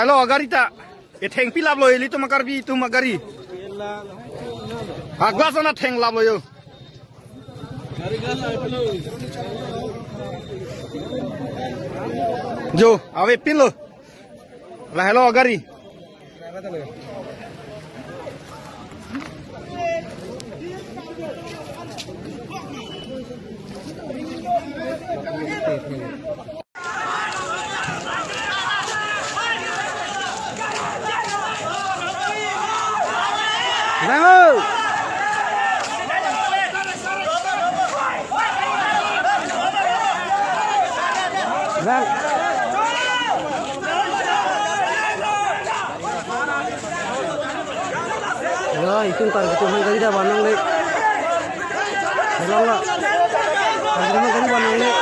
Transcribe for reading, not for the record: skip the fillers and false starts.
Hello, agari ta. Theng pilap lo ili tu makarbi tu magari. Agwa sana theng lap lo yo. Jo, awe pin lo. Lah hello agari. Bangun. Bang. Rồi, chúng ta phải cùng gari dah banang le. Hello lah. Gari mana gari banang le.